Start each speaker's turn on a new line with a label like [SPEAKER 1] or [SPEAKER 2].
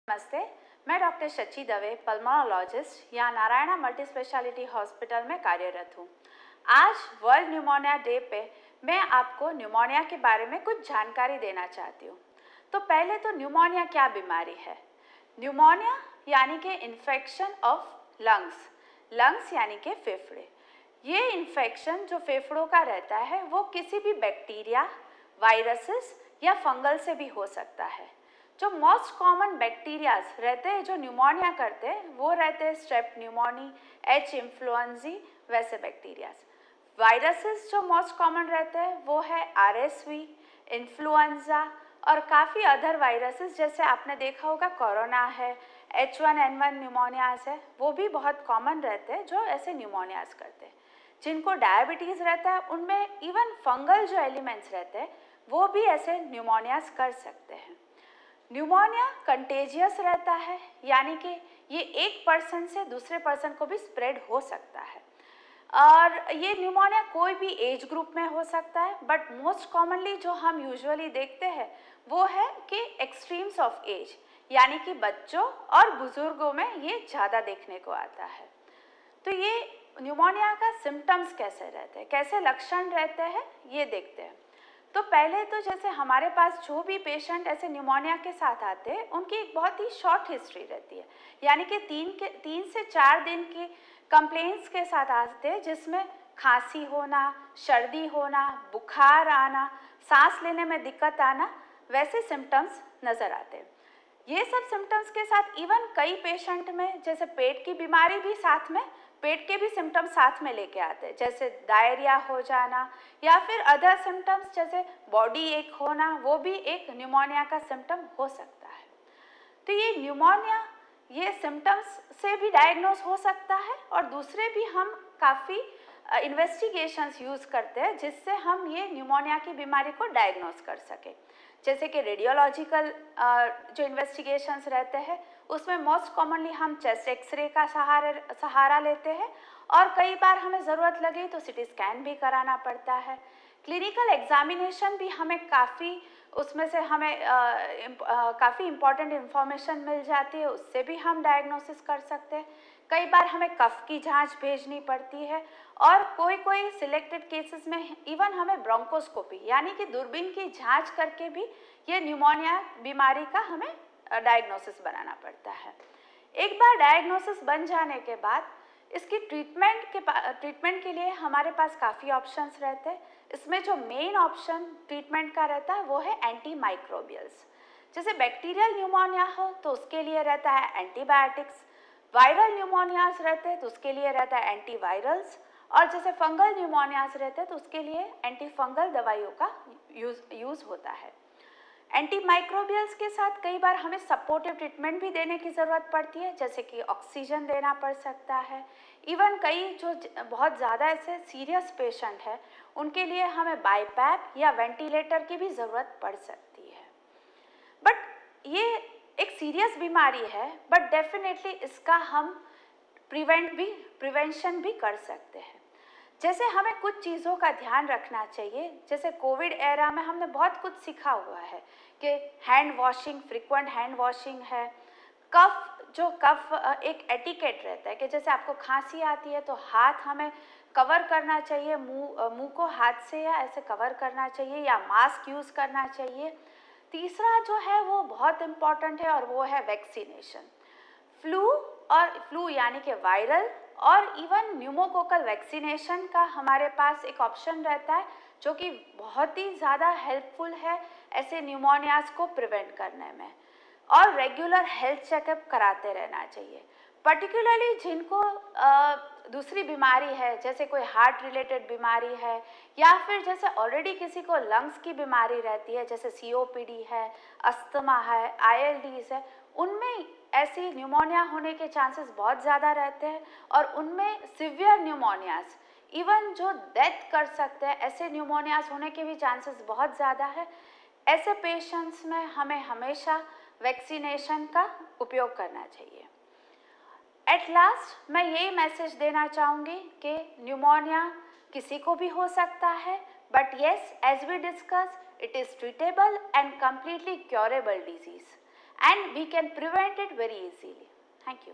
[SPEAKER 1] नमस्ते, मैं doctor Shachi Dave, pulmonologist यहाँ नारायणा मल्टी स्पेशलिटी हॉस्पिटल में कार्यरत हूँ। आज वर्ल्ड न्यूमोनिया डे पे मैं आपको न्यूमोनिया के बारे में कुछ जानकारी देना चाहती हूँ। तो पहले तो न्यूमोनिया क्या बीमारी है? न्यूमोनिया यानी कि इन्फेक्शन ऑफ लंग्स यानी कि फेफड़े। ये इन्फेक्शन जो फेफड़ों का रहता है वो किसी भी बैक्टीरिया, वायरसेस या फंगल से भी हो सकता है। जो मोस्ट कॉमन बैक्टीरियाज रहते हैं जो न्यूमोनिया करते हैं वो रहते हैं स्ट्रेप न्यूमोनी, एच इन्फ्लुएंजी, वैसे बैक्टीरियाज। वायरसेस जो मोस्ट कॉमन रहते हैं वो है RSV, इन्फ्लुएंजा और काफ़ी अदर वायरसेस, जैसे आपने देखा होगा कोरोना है, H1N1 न्यूमोनियाज है, वो भी बहुत कॉमन रहते हैं जो ऐसे न्यूमोनियाज करते हैं। जिनको डायबिटीज़ रहता है उनमें इवन फंगल जो एलिमेंट्स रहते हैं वो भी ऐसे न्यूमोनियाज कर सकते हैं। न्यूमोनिया कंटेजियस रहता है, यानी कि ये एक पर्सन से दूसरे पर्सन को भी स्प्रेड हो सकता है। और ये न्यूमोनिया कोई भी एज ग्रुप में हो सकता है, बट मोस्ट कॉमनली जो हम यूजुअली देखते हैं वो है कि एक्सट्रीम्स ऑफ एज, यानी कि बच्चों और बुजुर्गों में ये ज़्यादा देखने को आता है। तो ये न्यूमोनिया का सिम्टम्स कैसे रहते हैं, कैसे लक्षण रहते हैं, ये देखते हैं। तो पहले तो जैसे हमारे पास जो भी पेशेंट ऐसे न्यूमोनिया के साथ आते हैं उनकी एक बहुत ही शॉर्ट हिस्ट्री रहती है, यानी कि 3 से 4 दिन की कंप्लेंट्स के साथ आते हैं, जिसमें खांसी होना, सर्दी होना, बुखार आना, सांस लेने में दिक्कत आना, वैसे सिम्टम्स नज़र आते हैं। ये सब सिम्टम्स के साथ इवन कई पेशेंट में जैसे पेट की बीमारी भी साथ में, पेट के भी सिम्टम्स साथ में लेके आते हैं, जैसे डायरिया हो जाना या फिर अदर सिम्टम्स जैसे बॉडी एक होना, वो भी एक न्यूमोनिया का सिम्टम हो सकता है। तो ये न्यूमोनिया ये सिम्टम्स से भी डायग्नोस हो सकता है और दूसरे भी हम काफ़ी इन्वेस्टिगेशंस यूज़ करते हैं जिससे हम ये न्यूमोनिया की बीमारी को डायग्नोस कर सकें। जैसे कि रेडियोलॉजिकल जो इन्वेस्टिगेशंस रहते हैं उसमें मोस्ट कॉमनली हम चेस्ट एक्सरे का सहारा लेते हैं और कई बार हमें ज़रूरत लगे तो CT स्कैन भी कराना पड़ता है। क्लिनिकल एग्जामिनेशन भी हमें काफ़ी, उसमें से हमें काफ़ी इम्पॉर्टेंट इन्फॉर्मेशन मिल जाती है, उससे भी हम डायग्नोसिस कर सकते हैं। कई बार हमें कफ की जांच भेजनी पड़ती है और कोई सिलेक्टेड केसेस में इवन हमें ब्रोंकोस्कोपी यानी कि दूरबीन की जांच करके भी ये न्यूमोनिया बीमारी का हमें डायग्नोसिस बनाना पड़ता है। एक बार डायग्नोसिस बन जाने के बाद इसकी ट्रीटमेंट के लिए हमारे पास काफ़ी ऑप्शंस रहते हैं। इसमें जो मेन ऑप्शन ट्रीटमेंट का रहता है वो है एंटीमाइक्रोबियल्स। जैसे बैक्टीरियल न्यूमोनिया हो तो उसके लिए रहता है एंटीबायोटिक्स, वायरल न्यूमोनियाज रहते हैं तो उसके लिए रहता है एंटीवायरल्स, और जैसे फंगल न्यूमोनियाज रहते हैं तो उसके लिए एंटीफंगल दवाइयों का यूज़ होता है। एंटीमाइक्रोबियल्स के साथ कई बार हमें सपोर्टिव ट्रीटमेंट भी देने की ज़रूरत पड़ती है, जैसे कि ऑक्सीजन देना पड़ सकता है। इवन कई जो बहुत ज़्यादा ऐसे सीरियस पेशेंट है उनके लिए हमें बाईपैप या वेंटिलेटर की भी ज़रूरत पड़ सकती है। बट ये एक सीरियस बीमारी है, बट डेफिनेटली इसका हम प्रिवेंशन भी कर सकते हैं। जैसे हमें कुछ चीज़ों का ध्यान रखना चाहिए, जैसे कोविड एरा में हमने बहुत कुछ सीखा हुआ है कि hand washing, frequent hand washing है। कफ एक एटिकेट रहता है कि जैसे आपको खांसी आती है तो हाथ हमें कवर करना चाहिए, मुंह को हाथ से या ऐसे कवर करना चाहिए या मास्क यूज़ करना चाहिए। तीसरा जो है वो बहुत इम्पॉर्टेंट है और वो है वैक्सीनेशन। फ्लू यानी कि वायरल और इवन न्यूमोकोकल वैक्सीनेशन का हमारे पास एक ऑप्शन रहता है जो कि बहुत ही ज़्यादा हेल्पफुल है ऐसे न्यूमोनियाज को प्रिवेंट करने में। और रेगुलर हेल्थ चेकअप कराते रहना चाहिए, पर्टिकुलरली जिनको दूसरी बीमारी है, जैसे कोई हार्ट रिलेटेड बीमारी है या फिर जैसे ऑलरेडी किसी को लंग्स की बीमारी रहती है, जैसे COPD है, अस्थमा है, ILDs है, उनमें ऐसी न्यूमोनिया होने के चांसेस बहुत ज़्यादा रहते हैं और उनमें सिवियर न्यूमोनियाज इवन जो डेथ कर सकते हैं, ऐसे न्यूमोनियाज होने के भी चांसेस बहुत ज़्यादा है। ऐसे पेशेंट्स में हमें हमेशा वैक्सीनेशन का उपयोग करना चाहिए। एट मैं यही मैसेज देना चाहूँगी कि न्यूमोनिया किसी को भी हो सकता है, But yes, as we discussed, it is treatable and completely curable disease, and we can prevent it very easily. Thank you.